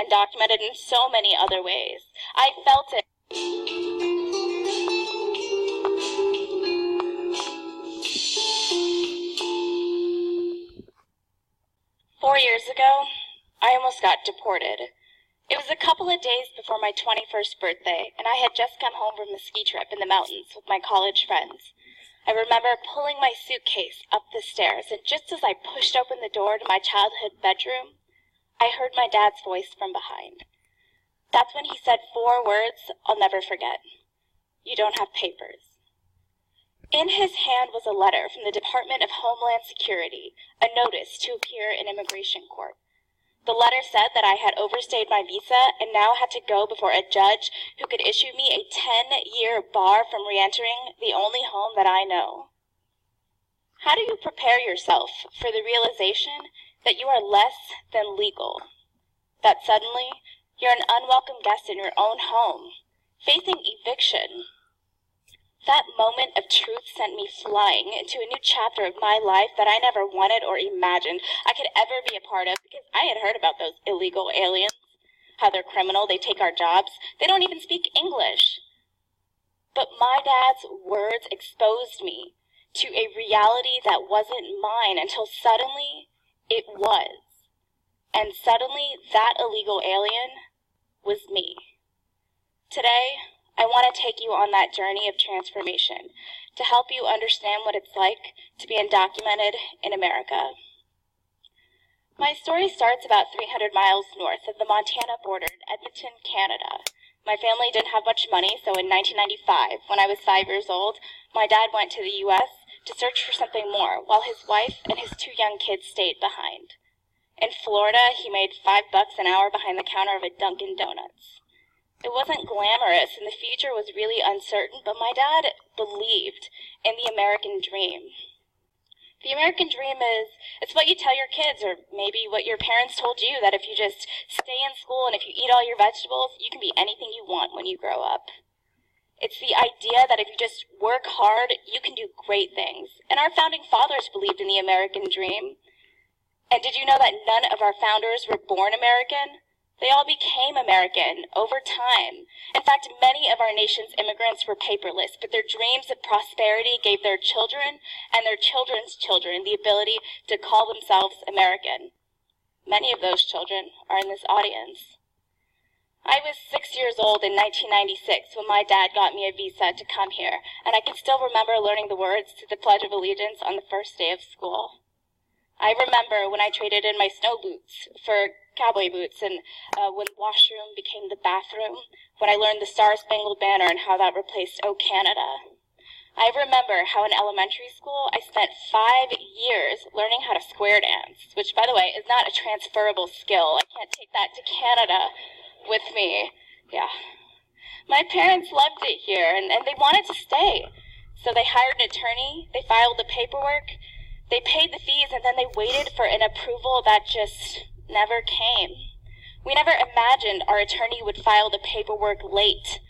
and documented in so many other ways. I felt it. 4 years ago, I almost got deported. It was a couple of days before my 21st birthday, and I had just come home from a ski trip in the mountains with my college friends. I remember pulling my suitcase up the stairs, and just as I pushed open the door to my childhood bedroom, I heard my dad's voice from behind. That's when he said 4 words I'll never forget. You don't have papers. In his hand was a letter from the Department of Homeland Security, a notice to appear in immigration court. The letter said that I had overstayed my visa and now had to go before a judge who could issue me a 10-year bar from re-entering the only home that I know. How do you prepare yourself for the realization that you are less than legal? That suddenly you're an unwelcome guest in your own home, facing eviction? That moment of truth sent me flying into a new chapter of my life that I never wanted or imagined I could ever be a part of, because I had heard about those illegal aliens, how they're criminal, they take our jobs, they don't even speak English. But my dad's words exposed me to a reality that wasn't mine until suddenly it was. And suddenly that illegal alien was me. Today, I want to take you on that journey of transformation to help you understand what it's like to be undocumented in America. My story starts about 300 miles north of the Montana border in Edmonton, Canada. My family didn't have much money, so in 1995, when I was 5 years old, my dad went to the U.S. to search for something more, while his wife and his 2 young kids stayed behind. In Florida, he made $5 an hour behind the counter of a Dunkin' Donuts. It wasn't glamorous, and the future was really uncertain, but my dad believed in the American dream. The American dream it's what you tell your kids, or maybe what your parents told you, that if you just stay in school and if you eat all your vegetables, you can be anything you want when you grow up. It's the idea that if you just work hard, you can do great things. And our founding fathers believed in the American dream. And did you know that none of our founders were born American? They all became American over time. In fact, many of our nation's immigrants were paperless, but their dreams of prosperity gave their children and their children's children the ability to call themselves American. Many of those children are in this audience. I was 6 years old in 1996 when my dad got me a visa to come here, and I can still remember learning the words to the Pledge of Allegiance on the first day of school. I remember when I traded in my snow boots for cowboy boots, and when the washroom became the bathroom, when I learned the Star-Spangled Banner and how that replaced "Oh Canada." I remember how in elementary school I spent 5 years learning how to square dance, which, by the way, is not a transferable skill. I can't take that to Canada with me. Yeah. My parents loved it here, and they wanted to stay. So they hired an attorney, they filed the paperwork, they paid the fees, and then they waited for an approval that just never came. We never imagined our attorney would file the paperwork late,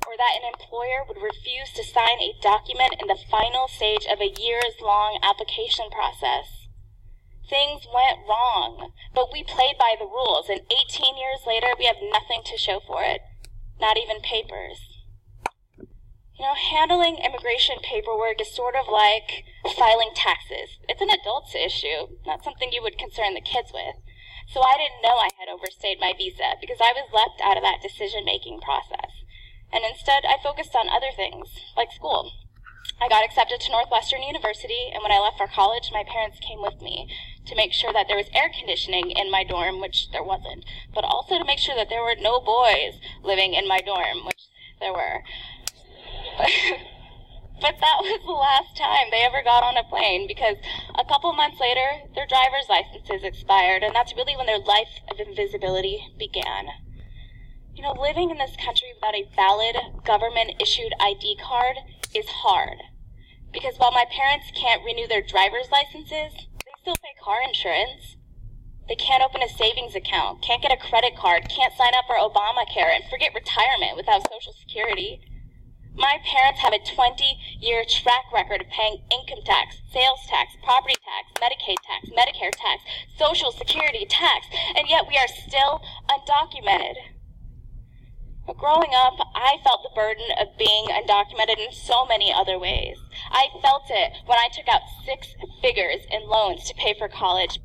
or that an employer would refuse to sign a document in the final stage of a years-long application process. Things went wrong, but we played by the rules, and 18 years later, we have nothing to show for it, not even papers. You know, handling immigration paperwork is sort of like filing taxes. It's an adult's issue, not something you would concern the kids with. So I didn't know I had overstayed my visa because I was left out of that decision-making process. And instead, I focused on other things, like school. I got accepted to Northwestern University, and when I left for college, my parents came with me to make sure that there was air conditioning in my dorm, which there wasn't, but also to make sure that there were no boys living in my dorm, which there were. But that was the last time they ever got on a plane, because a couple months later, their driver's licenses expired, and that's really when their life of invisibility began. You know, living in this country without a valid government-issued ID card is hard, because while my parents can't renew their driver's licenses, they still pay car insurance. They can't open a savings account, can't get a credit card, can't sign up for Obamacare, and forget retirement without Social Security. My parents have a 20-year track record of paying income tax, sales tax, property tax, Medicaid tax, Medicare tax, Social Security tax, and yet we are still undocumented. But growing up, I felt the burden of being undocumented in so many other ways. I felt it when I took out 6 figures in loans to pay for college.